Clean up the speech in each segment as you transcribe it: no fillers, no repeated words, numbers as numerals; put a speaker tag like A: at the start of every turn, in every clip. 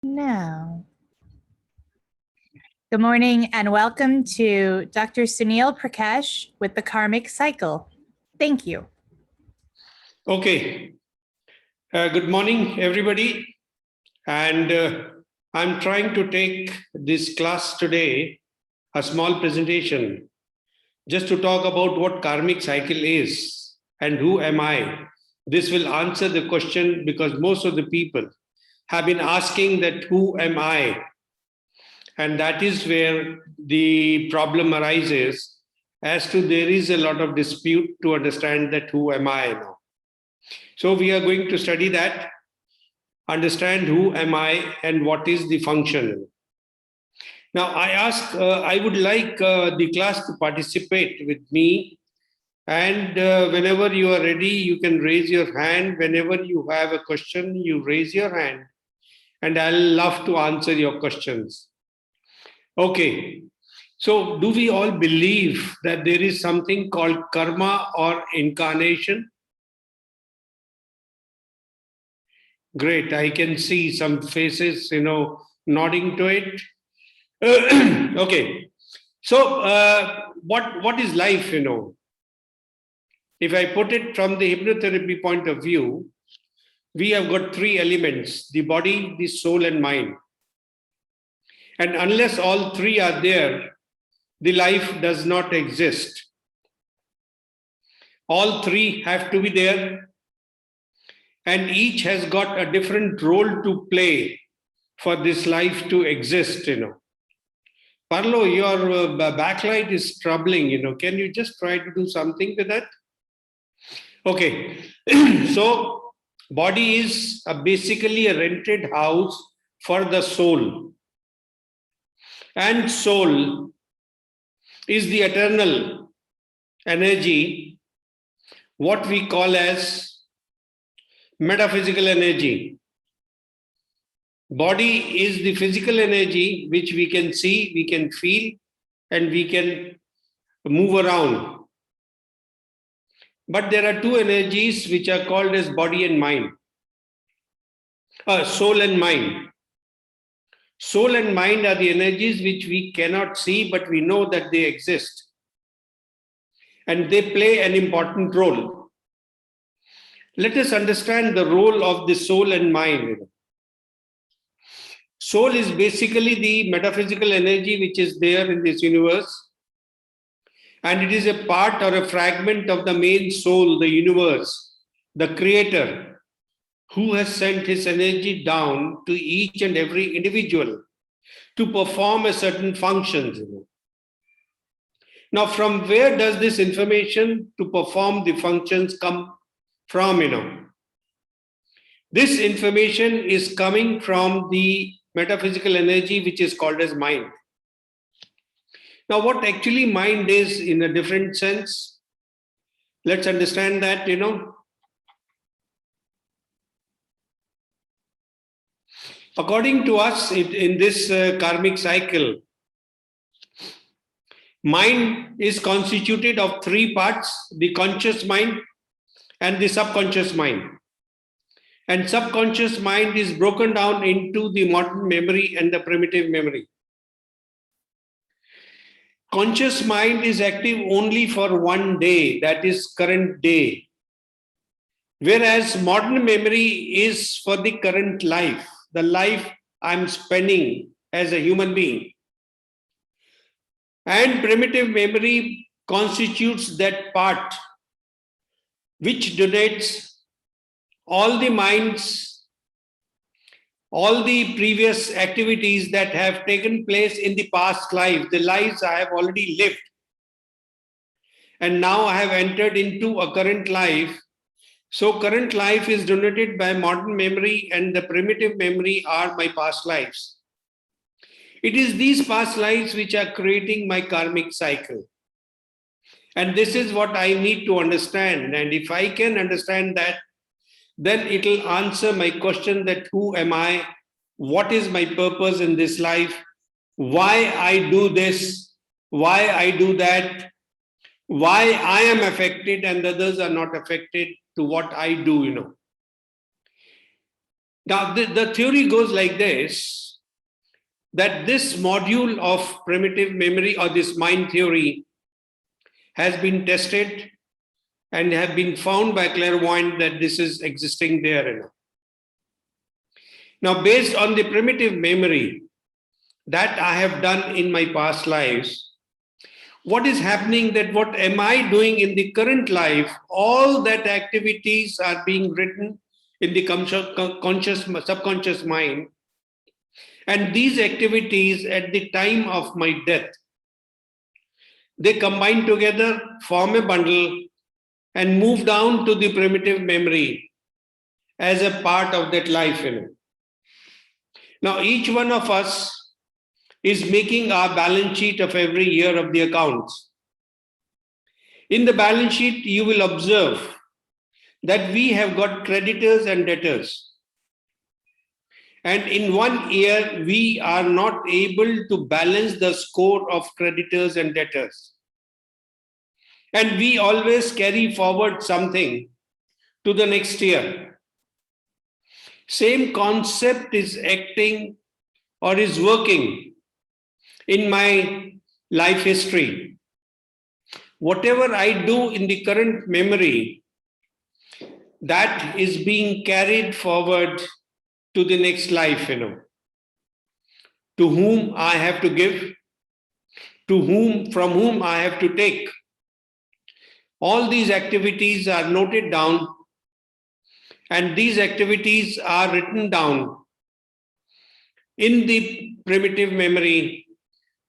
A: Now, good morning and welcome to Dr. Sunil Prakash with the Karmic Cycle. Thank you.
B: Okay. Good morning, everybody. And I'm trying to take this class today, a small presentation, just to talk about what Karmic Cycle is and who am I. This will answer the question because most of the people have been asking that who am I? And that is where the problem arises as to there is a lot of dispute to understand that who am I now. So we are going to study that, understand who am I and what is the function. Now I would like the class to participate with me, and whenever you are ready, you can raise your hand. Whenever you have a question, you raise your hand and I'll love to answer your questions. Okay. So do we all believe that there is something called karma or incarnation? Great. I can see some faces, nodding to it. Okay. So what is life, If I put it from the hypnotherapy point of view, we have got three elements: the body, the soul, and mind. And unless all three are there, the life does not exist. All three have to be there, and each has got a different role to play for this life to exist, Parlo, your backlight is troubling, Can you just try to do something with that? Okay. So, body is basically a rented house for the soul. And soul is the eternal energy, what we call as metaphysical energy. Body is the physical energy which we can see, we can feel, and we can move around. But there are two energies which are called as body and mind. Soul and mind. Soul and mind are the energies which we cannot see, but we know that they exist. And they play an important role. Let us understand the role of the soul and mind. Soul is basically the metaphysical energy which is there in this universe. And it is a part or a fragment of the main soul, the universe, the creator, who has sent his energy down to each and every individual to perform a certain function. Now, from where does this information to perform the functions come from, This information is coming from the metaphysical energy which is called as mind. Now, what actually mind is in a different sense, let's understand that, According to us, in this karmic cycle, mind is constituted of three parts: the conscious mind and the subconscious mind. And subconscious mind is broken down into the modern memory and the primitive memory. Conscious mind is active only for one day, that is current day. Whereas modern memory is for the current life, the life I'm spending as a human being. And primitive memory constitutes that part which donates all the minds, all the previous activities that have taken place in the past life, the lives I have already lived. And now I have entered into a current life. So current life is donated by modern memory, and the primitive memory are my past lives. It is these past lives which are creating my karmic cycle. And this is what I need to understand. And if I can understand that, then it will answer my question that who am I? What is my purpose in this life? Why I do this? Why I do that? Why I am affected and others are not affected to what I do, Now, the theory goes like this, that this module of primitive memory or this mind theory has been tested and have been found by clairvoyant that this is existing there. Now, based on the primitive memory that I have done in my past lives, what is happening, that what am I doing in the current life, all that activities are being written in the subconscious mind. And these activities at the time of my death, they combine together, form a bundle, and move down to the primitive memory as a part of that life. Now, each one of us is making our balance sheet of every year of the accounts. In the balance sheet, you will observe that we have got creditors and debtors. And in 1 year, we are not able to balance the score of creditors and debtors. And we always carry forward something to the next year. Same concept is acting or is working in my life history. Whatever I do in the current memory, that is being carried forward to the next life, to whom I have to give, from whom I have to take. All these activities are noted down, and these activities are written down in the primitive memory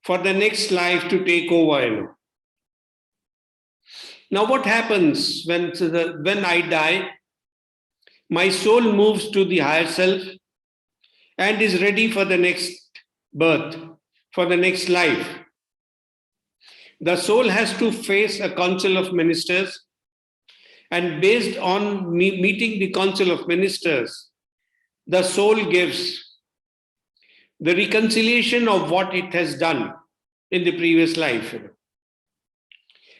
B: for the next life to take over. Now, what happens when I die? My soul moves to the higher self and is ready for the next birth, for the next life. The soul has to face a council of ministers, and based on meeting the council of ministers, the soul gives the reconciliation of what it has done in the previous life.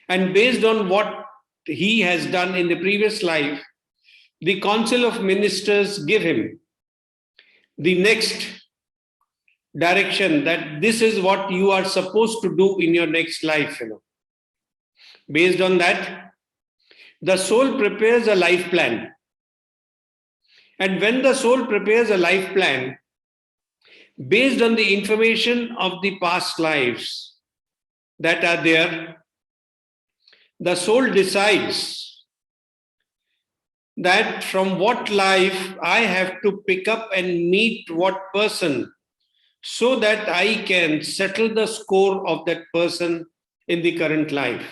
B: And based on what he has done in the previous life, the council of ministers give him the next direction, that this is what you are supposed to do in your next life. Based on that, the soul prepares a life plan. And when the soul prepares a life plan, based on the information of the past lives that are there, the soul decides that from what life I have to pick up and meet what person, so that I can settle the score of that person in the current life.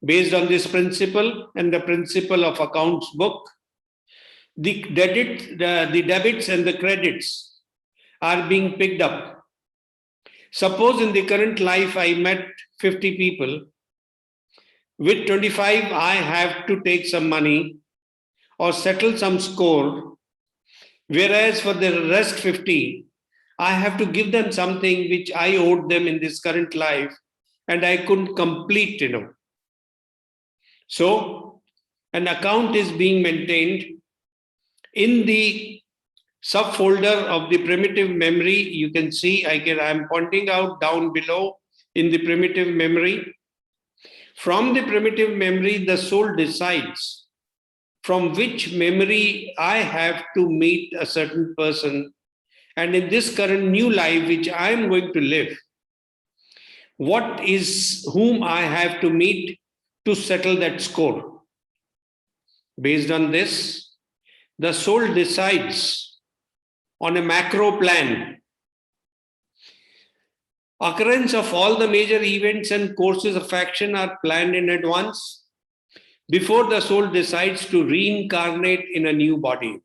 B: Based on this principle and the principle of accounts book, the debits and the credits are being picked up. Suppose in the current life I met 50 people. With 25, I have to take some money or settle some score. Whereas for the rest 50, I have to give them something which I owed them in this current life and I couldn't complete, So an account is being maintained in the subfolder of the primitive memory. You can see I'm pointing out down below in the primitive memory. From the primitive memory, the soul decides from which memory I have to meet a certain person. And in this current new life, which I am going to live, whom I have to meet to settle that score. Based on this, the soul decides on a macro plan. Occurrence of all the major events and courses of action are planned in advance before the soul decides to reincarnate in a new body.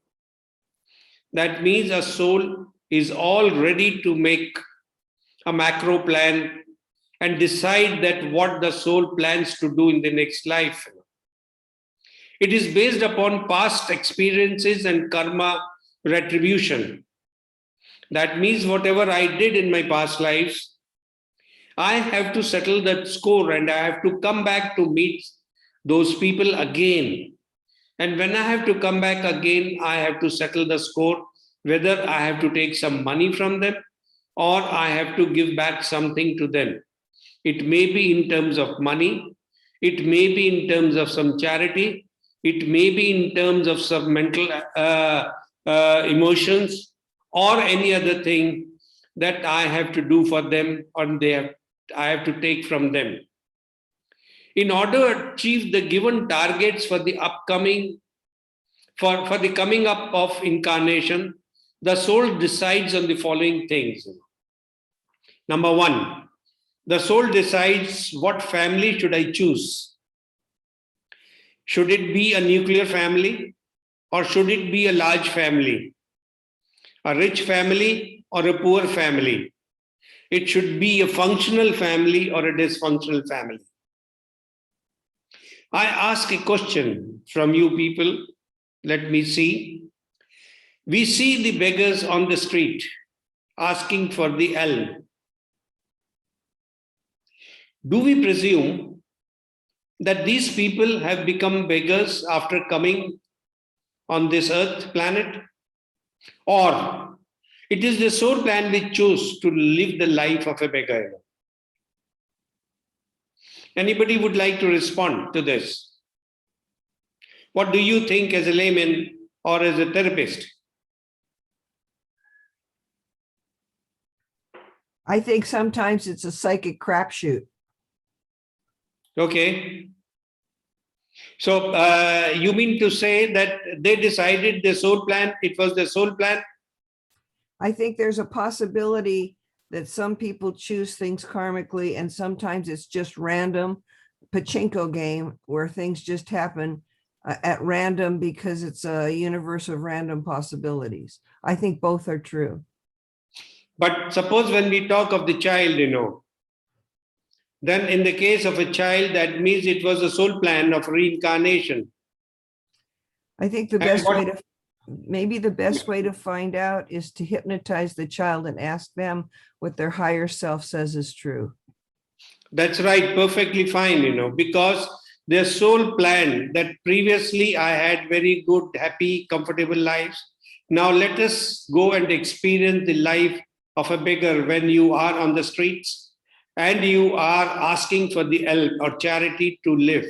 B: That means a soul is all ready to make a macro plan and decide that what the soul plans to do in the next life. It is based upon past experiences and karma retribution. That means whatever I did in my past lives, I have to settle that score and I have to come back to meet those people again And when I have to come back again, I have to settle the score, whether I have to take some money from them or I have to give back something to them. It may be in terms of money, it may be in terms of some charity, it may be in terms of some mental emotions or any other thing that I have to do for them or I have to take from them. In order to achieve the given targets for the upcoming, for the coming up of incarnation, the soul decides on the following things. Number one, the soul decides what family should I choose. Should it be a nuclear family or should it be a large family? A rich family or a poor family? It should be a functional family or a dysfunctional family. I ask a question from you people. Let me see. We see the beggars on the street asking for the alms. Do we presume that these people have become beggars after coming on this earth planet? Or it is the soul plan which chose to live the life of a beggar? Anybody would like to respond to this? What do you think as a layman or as a therapist?
C: I think sometimes it's a psychic crapshoot.
B: Okay. So you mean to say that they decided the soul plan, it was the soul plan?
C: I think there's a possibility that some people choose things karmically and sometimes it's just random pachinko game where things just happen at random because it's a universe of random possibilities. I think both are true.
B: But suppose when we talk of the child, then in the case of a child, that means it was a soul plan of reincarnation.
C: I think the best way to, maybe the best way to find out is to hypnotize the child and ask them what their higher self says is true.
B: That's right, perfectly fine, because their soul plan that previously I had very good, happy, comfortable lives. Now let us go and experience the life of a beggar when you are on the streets and you are asking for the help or charity to live,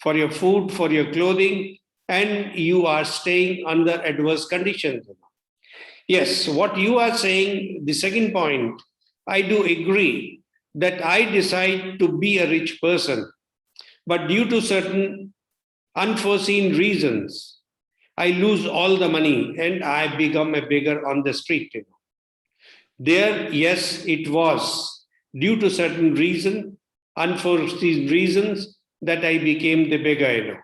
B: for your food, for your clothing, and you are staying under adverse conditions. Yes, what you are saying, the second point, I do agree that I decide to be a rich person, but due to certain unforeseen reasons, I lose all the money and I become a beggar on the street. There, yes, it was due to certain reason, unforeseen reasons, that I became the beggar.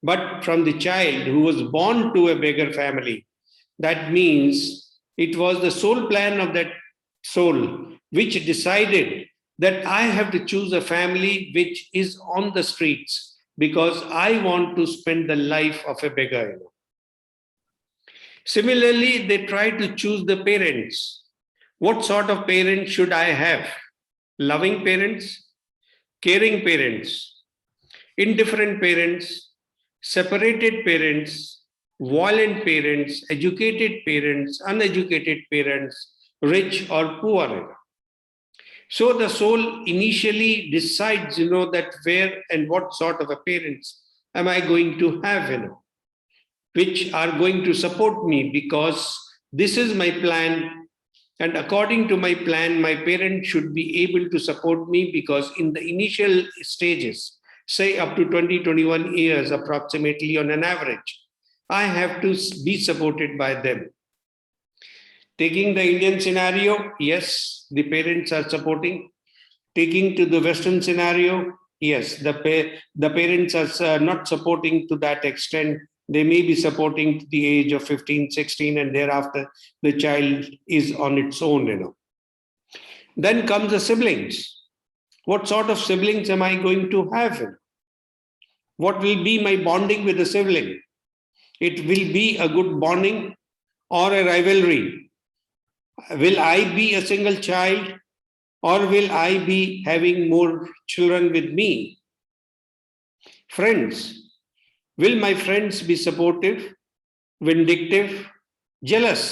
B: But from the child who was born to a beggar family, that means it was the soul plan of that soul which decided that I have to choose a family which is on the streets because I want to spend the life of a beggar. Similarly, they try to choose the parents. What sort of parents should I have? Loving parents, caring parents, indifferent parents, separated parents, violent parents, educated parents, uneducated parents, rich or poor. So the soul initially decides, that where and what sort of a parents am I going to have, which are going to support me because this is my plan. And according to my plan, my parents should be able to support me because in the initial stages, say up to 20, 21 years approximately on an average, I have to be supported by them. Taking the Indian scenario, yes, the parents are supporting. Taking to the Western scenario, yes, the parents are not supporting to that extent. They may be supporting to the age of 15, 16, and thereafter the child is on its own, Then comes the siblings. What sort of siblings am I going to have? What will be my bonding with the sibling? It will be a good bonding or a rivalry. Will I be a single child or will I be having more children with me? Friends, Will my friends be supportive, vindictive, jealous?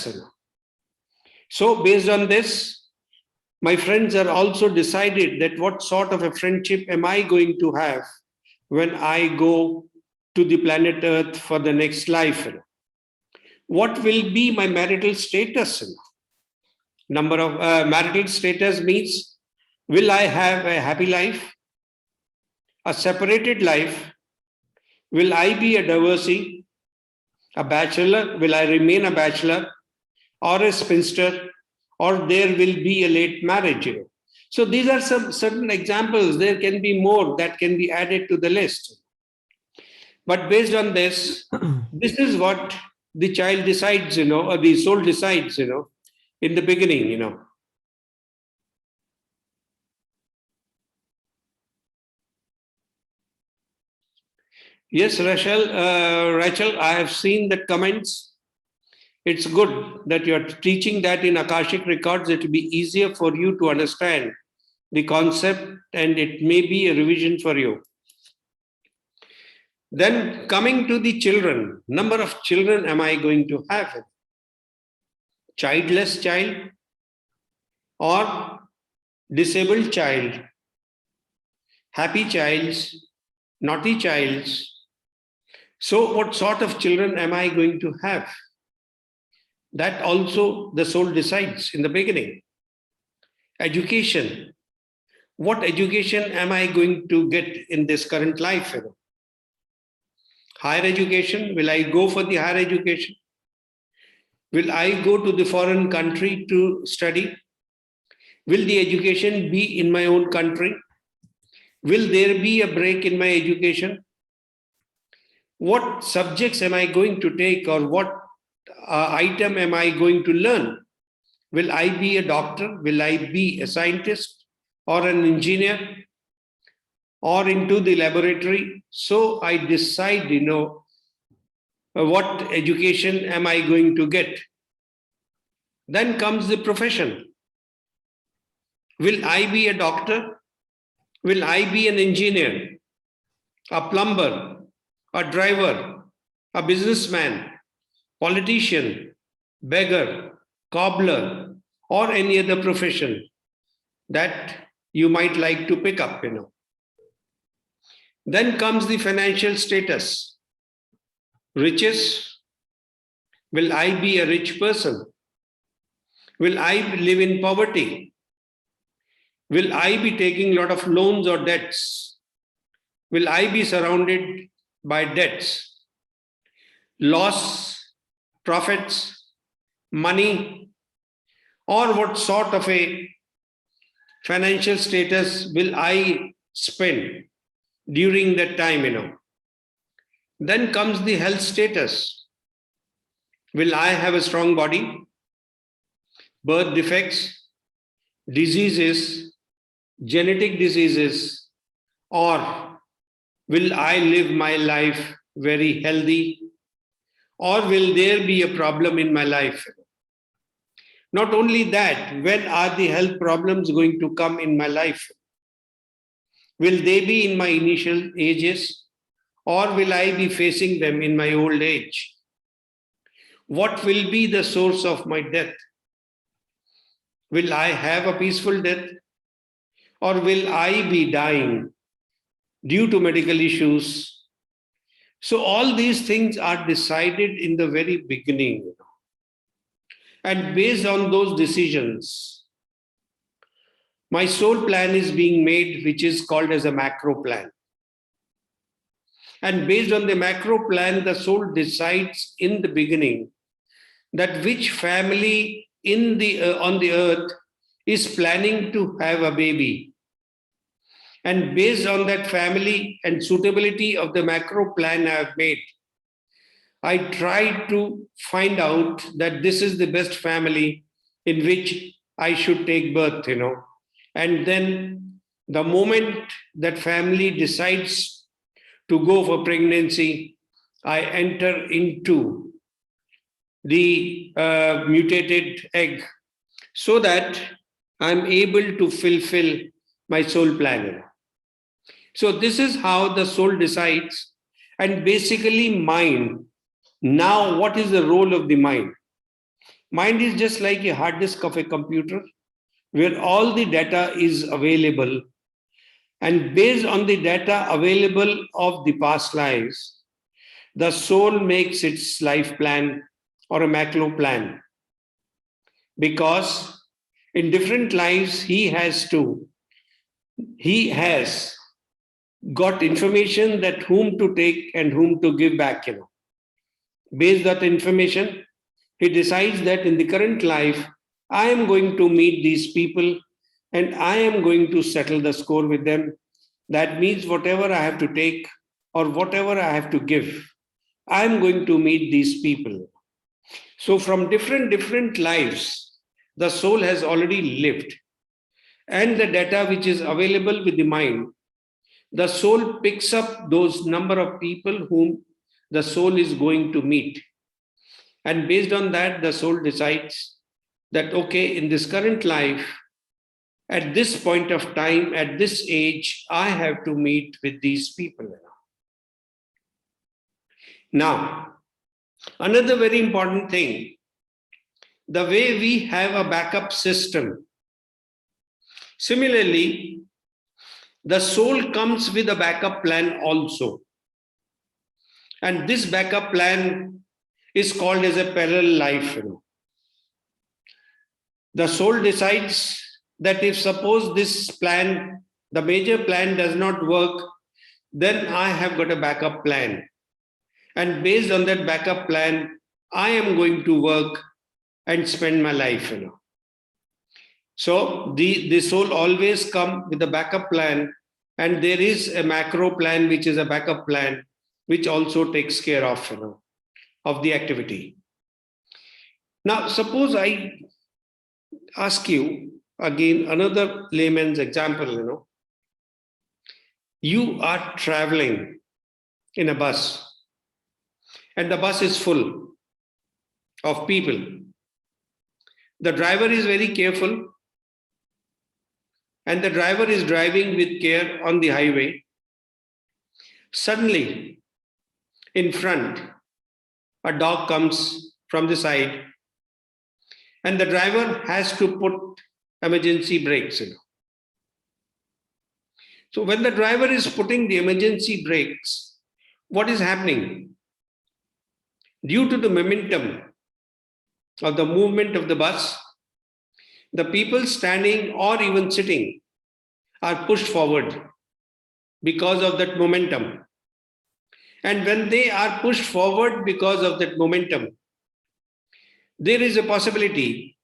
B: So based on this, my friends are also decided that what sort of a friendship am I going to have when I go to the planet Earth for the next life? What will be my marital status? Number of marital status means, will I have a happy life, a separated life? Will I be a divorcee, a bachelor? Will I remain a bachelor or a spinster, or there will be a late marriage? So these are some certain examples. There can be more that can be added to the list. But based on this, this is what the child decides, or the soul decides, in the beginning. Yes, Rachel, I have seen the comments. It's good that you're teaching that in Akashic records. It will be easier for you to understand the concept, and it may be a revision for you. Then coming to the children, number of children am I going to have? Childless child or disabled child, happy childs, naughty childs? So what sort of children am I going to have? That also the soul decides in the beginning. Education. What education am I going to get in this current life? Higher education. Will I go for the higher education? Will I go to the foreign country to study? Will the education be in my own country? Will there be a break in my education? What subjects am I going to take, or what item am I going to learn? Will I be a doctor? Will I be a scientist or an engineer or into the laboratory? So I decide, what education am I going to get? Then comes the profession. Will I be a doctor? Will I be an engineer, a plumber, a driver, a businessman, politician, beggar, cobbler, or any other profession that you might like to pick up, Then comes the financial status. Riches. Will I be a rich person? Will I live in poverty? Will I be taking a lot of loans or debts? Will I be surrounded by debts? Loss, profits, money, or what sort of a financial status will I spend during that time, Then comes the health status. Will I have a strong body? Birth defects, diseases, genetic diseases, or will I live my life very healthy? Or will there be a problem in my life? Not only that, when are the health problems going to come in my life? Will they be in my initial ages, or will I be facing them in my old age? What will be the source of my death? Will I have a peaceful death, or will I be dying due to medical issues? So all these things are decided in the very beginning. And based on those decisions, my soul plan is being made, which is called as a macro plan. And based on the macro plan, the soul decides in the beginning that which family on the earth is planning to have a baby. And based on that family and suitability of the macro plan I have made, I try to find out that this is the best family in which I should take birth, And then the moment that family decides to go for pregnancy, I enter into the mutated egg so that I'm able to fulfill my soul plan. So this is how the soul decides. and basically mind. Now, what is the role of the mind? Mind is just like a hard disk of a computer where all the data is available. And based on the data available of the past lives, the soul makes its life plan or a macro plan. Because in different lives, he has got information that whom to take and whom to give back, Based on that information, he decides that in the current life, I am going to meet these people and I am going to settle the score with them. That means whatever I have to take or whatever I have to give, I am going to meet these people. So from different lives, the soul has already lived. And the data which is available with the mind, the soul picks up those number of people whom the soul is going to meet. And based on that, the soul decides that, okay, in this current life, at this point of time, at this age, I have to meet with these people. Now, another very important thing, the way we have a backup system. Similarly, the soul comes with a backup plan also. And this backup plan is called as a parallel life. The soul decides that if suppose this plan, the major plan does not work, then I have got a backup plan. And based on that backup plan, I am going to work and spend my life. So the soul always come with a backup plan, and there is a macro plan, which is a backup plan, which also takes care of the activity. Now, suppose I ask you again another layman's example. You are traveling in a bus, and the bus is full of people. The driver is very careful, and the driver is driving with care on the highway. Suddenly, in front, a dog comes from the side, and the driver has to put emergency brakes. So when the driver is putting the emergency brakes, what is happening? Due to the momentum of the movement of the bus, the people standing or even sitting are pushed forward because of that momentum. And when they are pushed forward because of that momentum, there is a possibility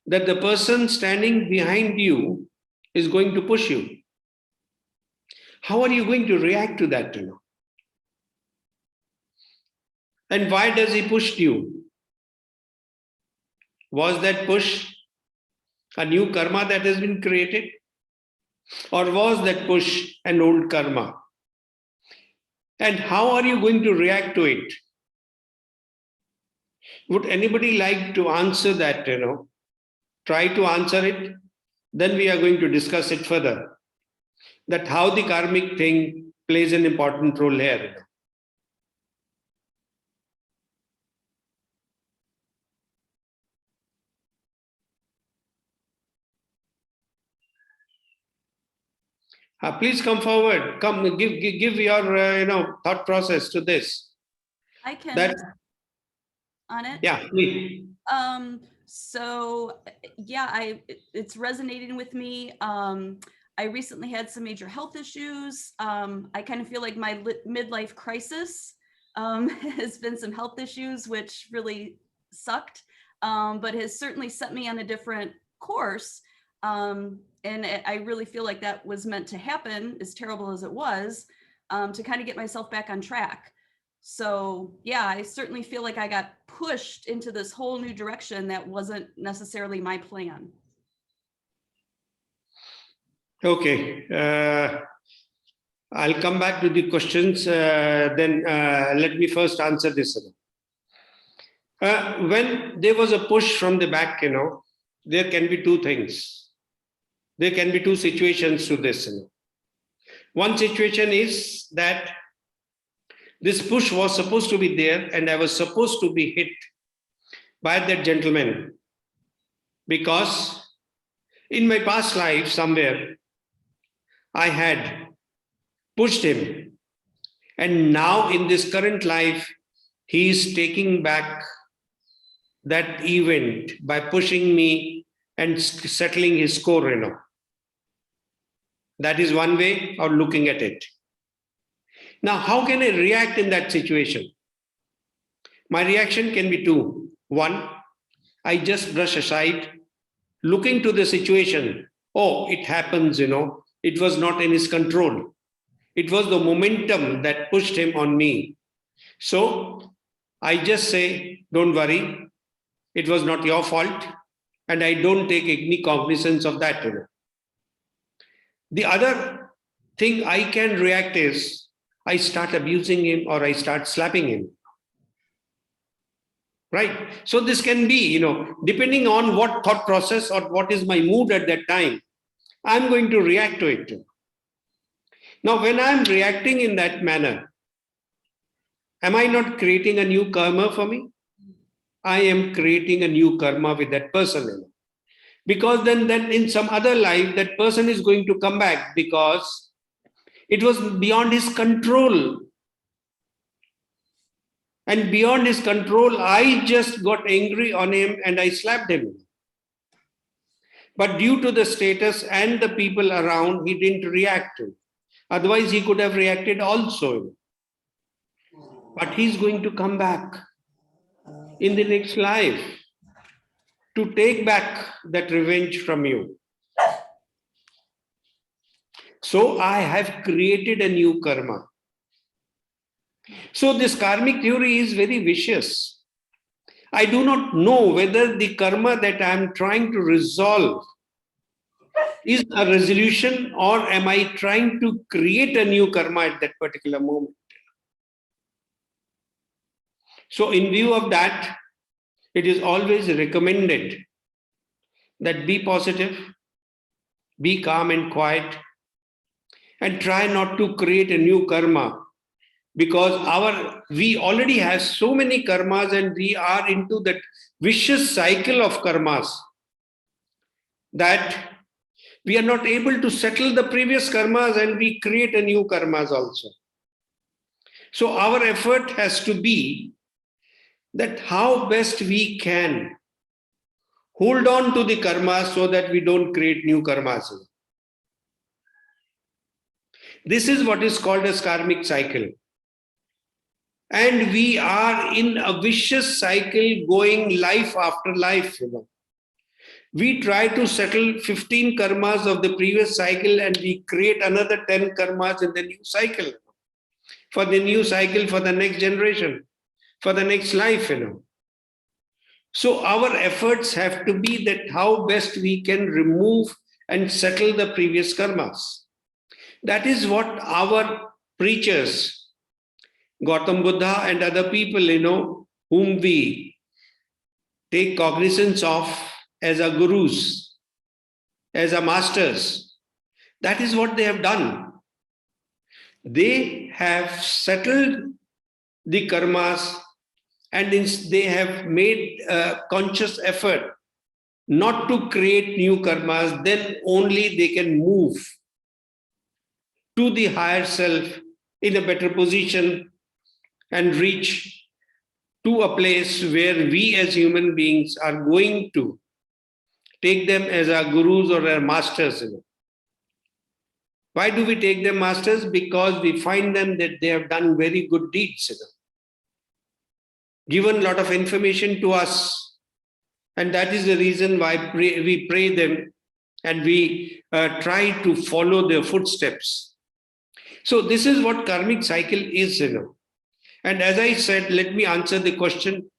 B: that the person standing behind you is going to push you. How are you going to react to that? And why does he push you? Was that push a new karma that has been created? Or was that push an old karma? And how are you going to react to it? Would anybody like to answer that? Try to answer it. Then we are going to discuss it further. That how the karmic thing plays an important role here. Please come forward. Come, give your thought process to this.
D: I can
B: That,
D: on it.
B: yeah, please.
D: So yeah, it's resonating with me. I recently had some major health issues. I kind of feel like my midlife crisis has been some health issues, which really sucked, but has certainly set me on a different course. And I really feel like that was meant to happen, as terrible as it was, to kind of get myself back on track. So yeah, I certainly feel like I got pushed into this whole new direction that wasn't necessarily my plan.
B: Okay. I'll come back to the questions. Then let me first answer this. When there was a push from the back, there can be two things. There can be two situations to this. One situation is that This push was supposed to be there, and I was supposed to be hit by that gentleman, because in my past life somewhere I had pushed him, and now in this current life he is taking back that event by pushing me and settling his score, That is one way of looking at it. Now, how can I react in that situation? My reaction can be two. One, I just brush aside, looking to the situation. Oh, it happens, It was not in his control. It was the momentum that pushed him on me. So I just say, don't worry, it was not your fault, and I don't take any cognizance of that. The other thing I can react is I start abusing him or I start slapping him. Right? So this can be, depending on what thought process or what is my mood at that time, I'm going to react to it. Now, when I'm reacting in that manner, am I not creating a new karma for me? I am creating a new karma with that person. Because then in some other life, that person is going to come back because it was beyond his control. And beyond his control, I just got angry on him and I slapped him. But due to the status and the people around, he didn't react. Otherwise, he could have reacted also. But he's going to come back in the next life to take back that revenge from you. So I have created a new karma. So this karmic theory is very vicious. I do not know whether the karma that I am trying to resolve is a resolution, or am I trying to create a new karma at that particular moment. So in view of that, it is always recommended that be positive, be calm and quiet, and try not to create a new karma, because we already have so many karmas and we are into that vicious cycle of karmas that we are not able to settle the previous karmas and we create a new karmas also. So our effort has to be that how best we can hold on to the karmas so that we don't create new karmas. This is what is called as karmic cycle. And we are in a vicious cycle going life after life. We try to settle 15 karmas of the previous cycle and we create another 10 karmas in the new cycle. For the new cycle, for the next generation, for the next life. So our efforts have to be that how best we can remove and settle the previous karmas. That is what our preachers, Gautam Buddha and other people, whom we take cognizance of as our gurus, as our masters, that is what they have done. They have settled the karmas and they have made a conscious effort not to create new karmas. Then only they can move to the higher self in a better position and reach to a place where we as human beings are going to take them as our gurus or our masters. Why do we take them masters? Because we find them that they have done very good deeds, given a lot of information to us. And that is the reason why we pray them and we try to follow their footsteps. So this is what karmic cycle is. And as I said, let me answer the question,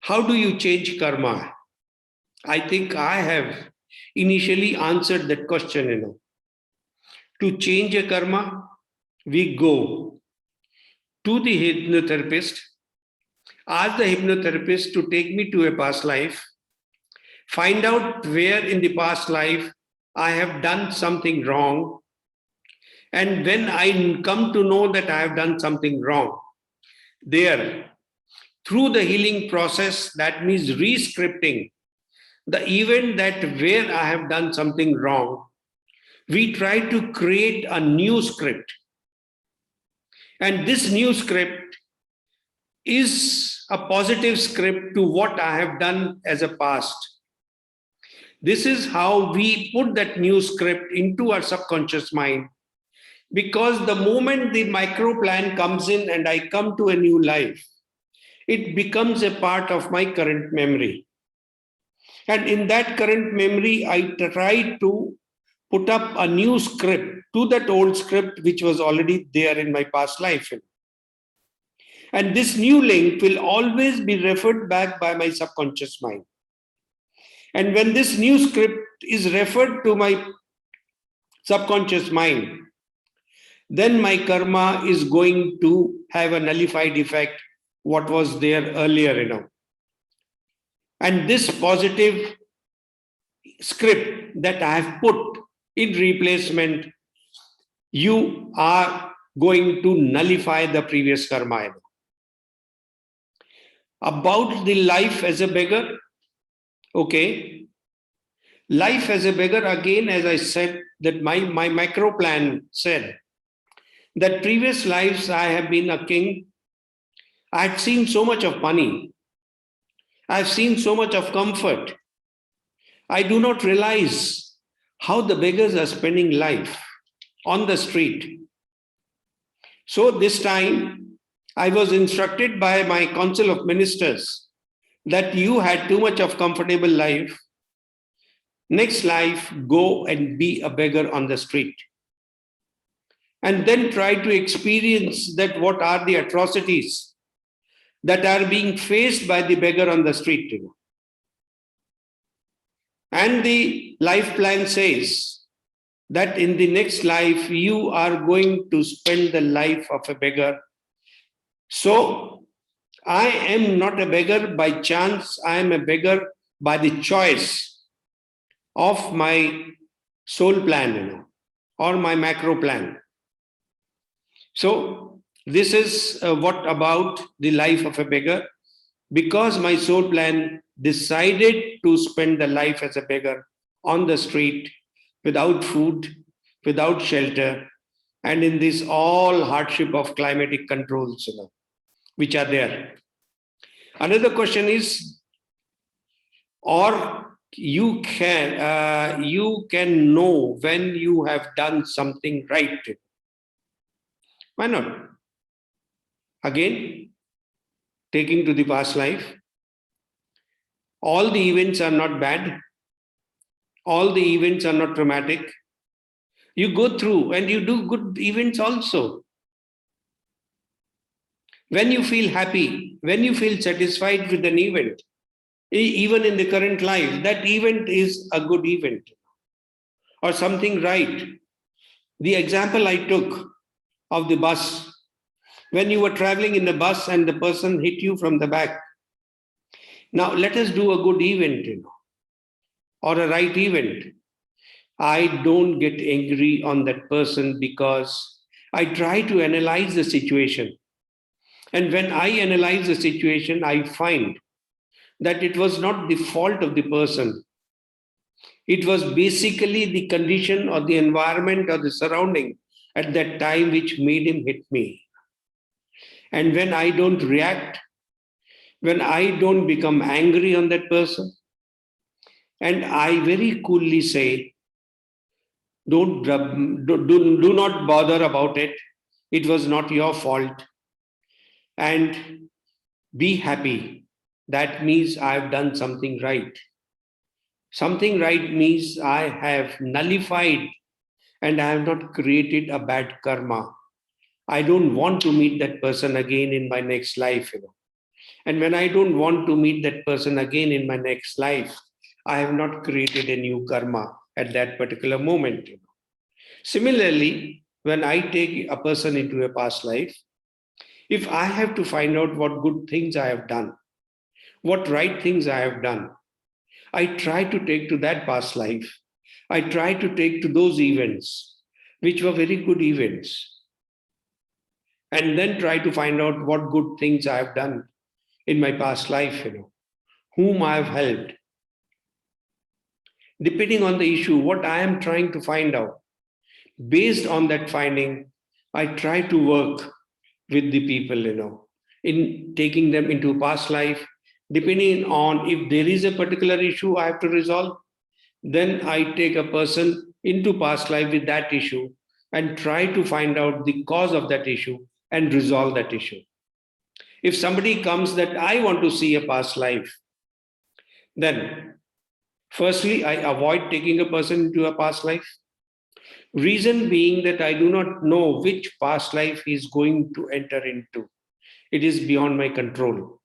B: how do you change karma? I think I have initially answered that question. To change a karma, we go to the hypnotherapist, ask the hypnotherapist to take me to a past life, find out where in the past life I have done something wrong. And when I come to know that I have done something wrong, there through the healing process, that means re-scripting the event that where I have done something wrong, we try to create a new script. And this new script is a positive script to what I have done as a past. This is how we put that new script into our subconscious mind. Because the moment the micro plan comes in and I come to a new life, it becomes a part of my current memory. And in that current memory, I try to put up a new script to that old script which was already there in my past life. And this new link will always be referred back by my subconscious mind. And when this new script is referred to my subconscious mind, then my karma is going to have a nullified effect, what was there earlier, And this positive script that I have put in replacement, you are going to nullify the previous karma. About the life as a beggar, okay. Life as a beggar, again, as I said, that my macro plan said that previous lives I have been a king. I had seen so much of money. I've seen so much of comfort. I do not realize how the beggars are spending life on the street. So this time, I was instructed by my council of ministers that you had too much of comfortable life. Next life, go and be a beggar on the street. And then try to experience that what are the atrocities that are being faced by the beggar on the street. And the life plan says that in the next life, you are going to spend the life of a beggar. So I am not a beggar by chance. I am a beggar by the choice of my soul plan, or my macro plan. So this is what about the life of a beggar. Because my soul plan decided to spend the life as a beggar on the street, without food, without shelter, and in this all hardship of climatic controls, which are there. Another question is, or you can know when you have done something right. Why not? Again, taking to the past life, all the events are not bad. All the events are not traumatic. You go through and you do good events also. When you feel happy, when you feel satisfied with an event, even in the current life, that event is a good event or something right. The example I took of the bus, when you were traveling in the bus and the person hit you from the back. Now let us do a good event, or a right event. I don't get angry on that person because I try to analyze the situation. And when I analyze the situation, I find that it was not the fault of the person. It was basically the condition or the environment or the surrounding at that time which made him hit me. And when I don't react, when I don't become angry on that person, and I very coolly say, do not bother about it. It was not your fault. And be happy. That means I've done something right. Something right means I have nullified and I have not created a bad karma. I don't want to meet that person again in my next life. And when I don't want to meet that person again in my next life, I have not created a new karma at that particular moment. Similarly, when I take a person into a past life, if I have to find out what good things I have done, what right things I have done, I try to take to that past life. I try to take to those events, which were very good events. and then try to find out what good things I have done in my past life, whom I have helped. Depending on the issue, what I am trying to find out. Based on that finding, I try to work with the people, in taking them into past life. Depending on if there is a particular issue I have to resolve, then I take a person into past life with that issue and try to find out the cause of that issue and resolve that issue. If somebody comes that I want to see a past life, then firstly, I avoid taking a person into a past life. Reason being that I do not know which past life he is going to enter into. It is beyond my control.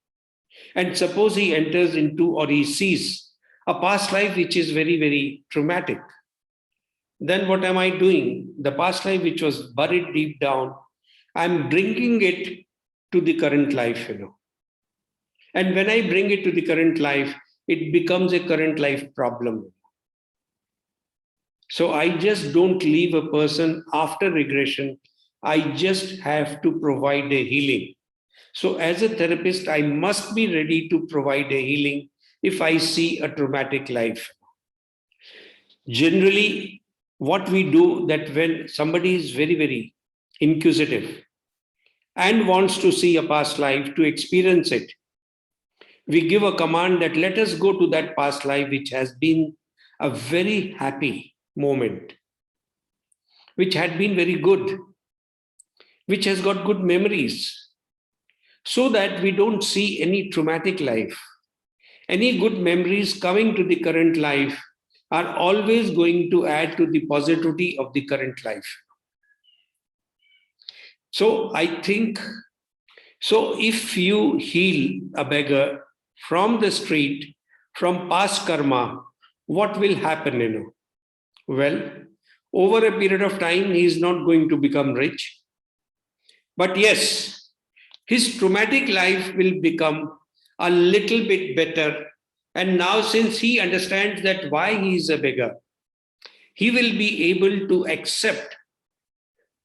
B: And suppose he enters into or he sees a past life which is very, very traumatic. Then what am I doing? The past life which was buried deep down, I'm bringing it to the current life, And when I bring it to the current life, it becomes a current life problem. So I just don't leave a person after regression. I just have to provide a healing. So as a therapist, I must be ready to provide a healing if I see a traumatic life. Generally, what we do that when somebody is very, very inquisitive and wants to see a past life, to experience it, we give a command that let us go to that past life which has been a very happy moment, which had been very good, which has got good memories, so that we don't see any traumatic life. Any good memories coming to the current life are always going to add to the positivity of the current life. So I think, so if you heal a beggar from the street, from past karma, what will happen, Well, over a period of time, he is not going to become rich. But yes, his traumatic life will become a little bit better. And now, since he understands that why he is a beggar, he will be able to accept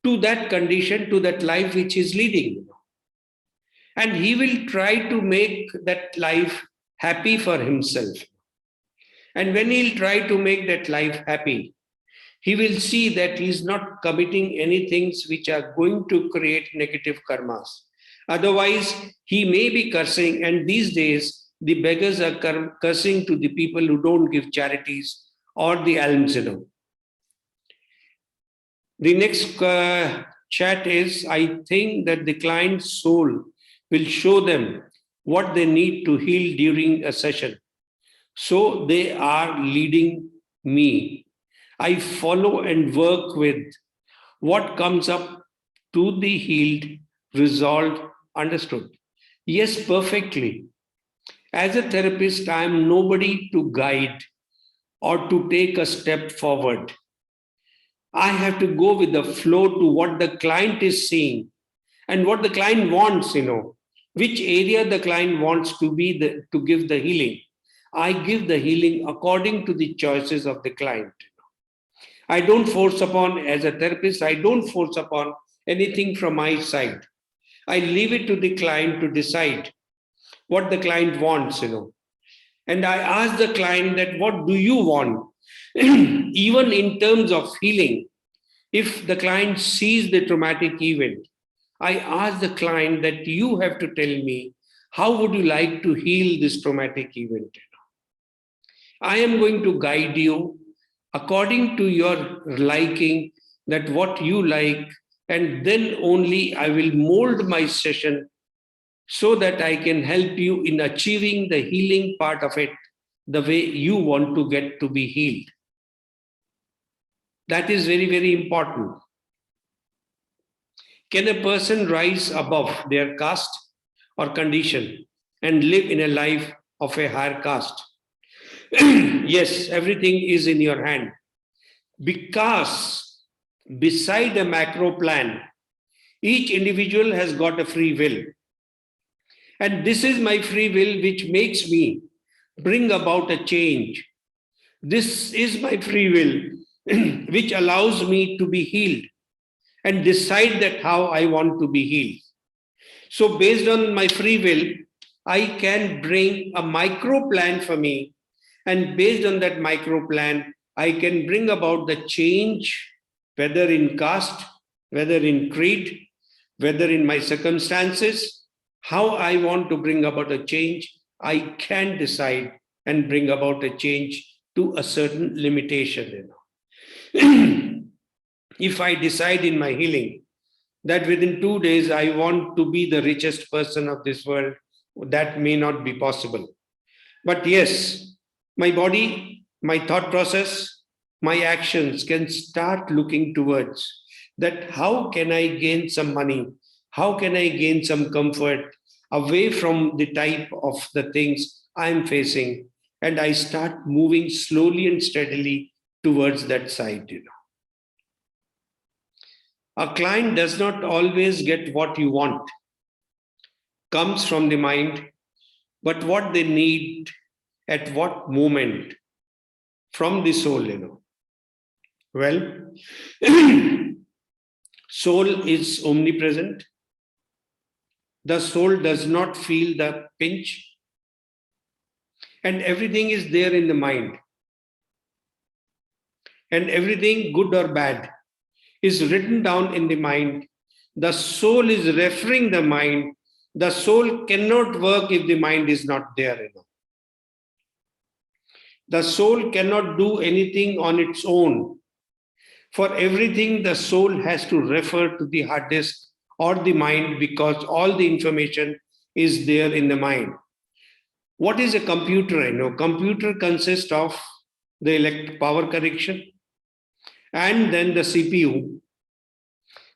B: to that condition, to that life which he is leading. And he will try to make that life happy for himself. And when he'll try to make that life happy, he will see that he is not committing any things which are going to create negative karmas. Otherwise, he may be cursing, and these days, the beggars are cursing to the people who don't give charities or the alms, The next chat is, I think that the client's soul will show them what they need to heal during a session. So they are leading me. I follow and work with what comes up to the healed, resolved, understood. Yes, perfectly. As a therapist, I am nobody to guide or to take a step forward. I have to go with the flow to what the client is seeing and what the client wants, which area the client wants to be to give the healing. I give the healing according to the choices of the client. I don't force upon, as a therapist, I don't force upon anything from my side. I leave it to the client to decide what the client wants, And I ask the client that, what do you want? Even in terms of healing, if the client sees the traumatic event, I ask the client that you have to tell me, how would you like to heal this traumatic event? I am going to guide you according to your liking, that what you like, and then only I will mold my session so that I can help you in achieving the healing part of it the way you want to get to be healed. That is very, very important. Can a person rise above their caste or condition and live in a life of a higher caste? Yes, everything is in your hand. Because beside a macro plan, each individual has got a free will. And this is my free will which makes me bring about a change. This is my free will which allows me to be healed. and decide that how I want to be healed. So based on my free will, I can bring a micro plan for me. And based on that micro plan, I can bring about the change, whether in caste, whether in creed, whether in my circumstances, how I want to bring about a change, I can decide and bring about a change to a certain limitation. If I decide in my healing that within 2 days I want to be the richest person of this world, that may not be possible. But yes, my body, my thought process, my actions can start looking towards that how can I gain some money? How can I gain some comfort away from the type of the things I'm facing? And I start moving slowly and steadily towards that side. A client does not always get what you want, comes from the mind, but what they need at what moment from the soul. Well, soul is omnipresent. The soul does not feel the pinch, and everything is there in the mind. And everything, good or bad, is written down in the mind. The soul is referring the mind. The soul cannot work if the mind is not there. The soul cannot do anything on its own. For everything, the soul has to refer to the hard disk or the mind because all the information is there in the mind. What is a computer? Computer consists of the power connection and then the CPU.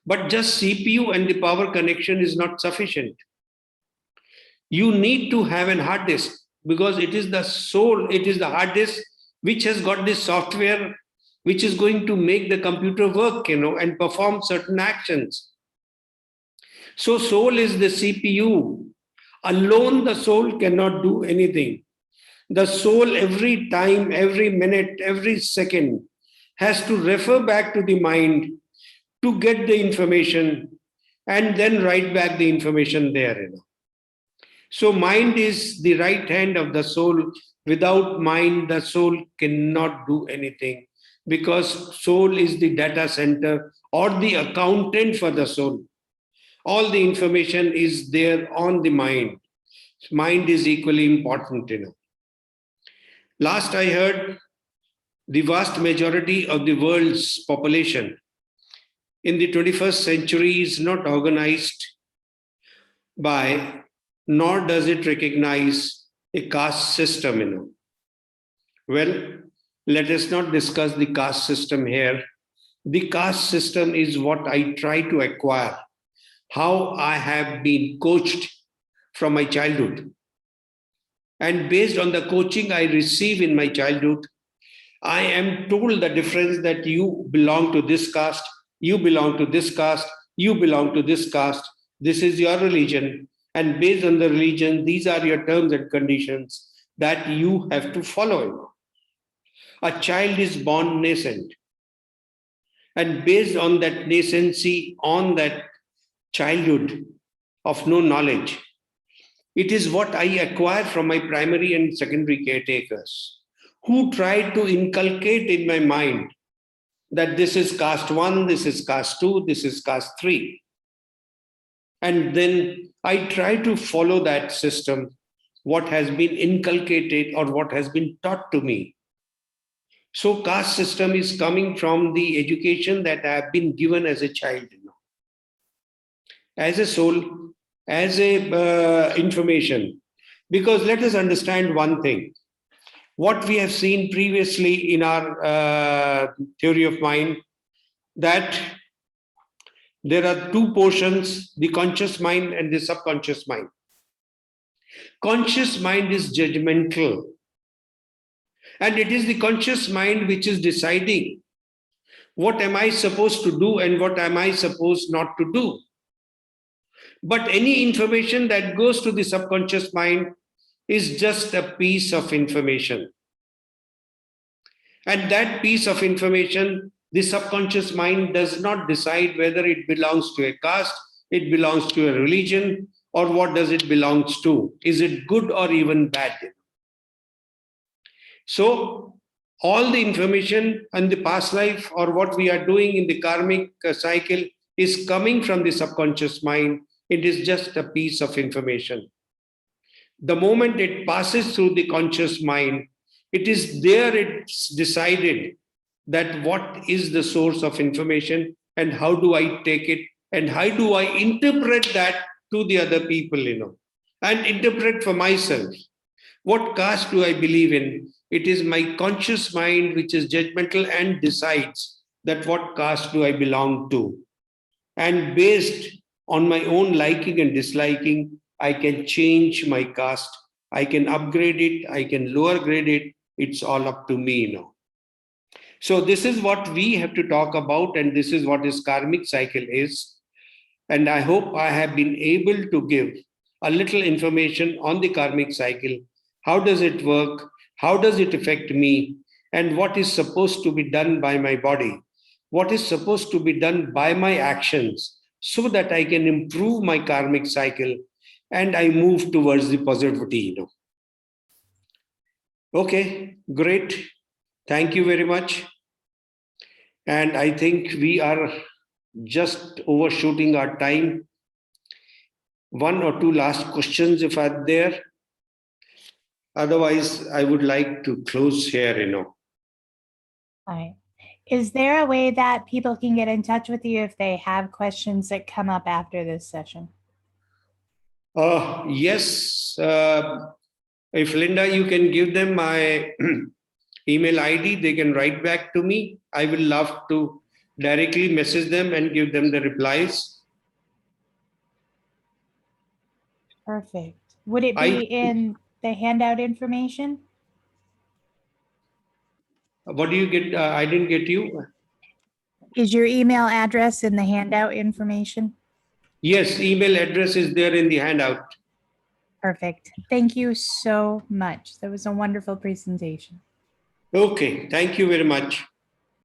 B: But just CPU and the power connection is not sufficient. You need to have a hard disk because it is the soul, it is the hard disk which has got this software which is going to make the computer work, and perform certain actions. So soul is the CPU. Alone the soul cannot do anything. The soul every time, every minute, every second has to refer back to the mind to get the information and then write back the information there. So mind is the right hand of the soul. Without mind, the soul cannot do anything because soul is the data center or the accountant for the soul. All the information is there on the mind. Mind is equally important. Last I heard, the vast majority of the world's population in the 21st century is not organized by, nor does it recognize a caste system. Well, let us not discuss the caste system here. The caste system is what I try to acquire, how I have been coached from my childhood. And based on the coaching I receive in my childhood, I am told the difference that you belong to this caste, you belong to this caste, you belong to this caste, this is your religion. And based on the religion, these are your terms and conditions that you have to follow. A child is born nascent. And based on that nascency, on that childhood of no knowledge, it is what I acquire from my primary and secondary caretakers who try to inculcate in my mind that this is caste 1, this is caste 2, this is caste 3. And then I try to follow that system, what has been inculcated or what has been taught to me. So caste system is coming from the education that I have been given as a child. As a soul, as a information. Because let us understand one thing. What we have seen previously in our theory of mind, that there are two portions, the conscious mind and the subconscious mind. Conscious mind is judgmental. And it is the conscious mind which is deciding what am I supposed to do and what am I supposed not to do. But any information that goes to the subconscious mind is just a piece of information. And that piece of information The subconscious mind does not decide whether it belongs to a caste, it belongs to a religion, or what does it belongs to. Is it good or even bad? So all the information on the past life or what we are doing in the karmic cycle is coming from the subconscious mind. It is just a piece of information. The moment it passes through the conscious mind, it is there it's decided that what is the source of information and how do I take it and how do I interpret that to the other people, and interpret for myself. What caste do I believe in? It is my conscious mind which is judgmental and decides that what caste do I belong to. And based on my own liking and disliking, I can change my caste. I can upgrade it. I can lower grade it. It's all up to me. So this is what we have to talk about, and this is what this karmic cycle is. And I hope I have been able to give a little information on the karmic cycle. How does it work? How does it affect me? And what is supposed to be done by my body? What is supposed to be done by my actions so that I can improve my karmic cycle and I move towards the positivity. Okay, great. Thank you very much. And I think we are just overshooting our time. One or two last questions if are there. Otherwise, I would like to close here.
A: All right. Is there a way that people can get in touch with you if they have questions that come up after this session?
B: Yes. If Linda, you can give them my email ID, they can write back to me. I will love to directly message them and give them the replies.
A: Perfect. Would it be in the handout information?
B: What do you get? I didn't get you.
A: Is your email address in the handout information?
B: Yes, email address is there in the handout.
A: Perfect. Thank you so much. That was a wonderful presentation.
B: Okay, thank you very much.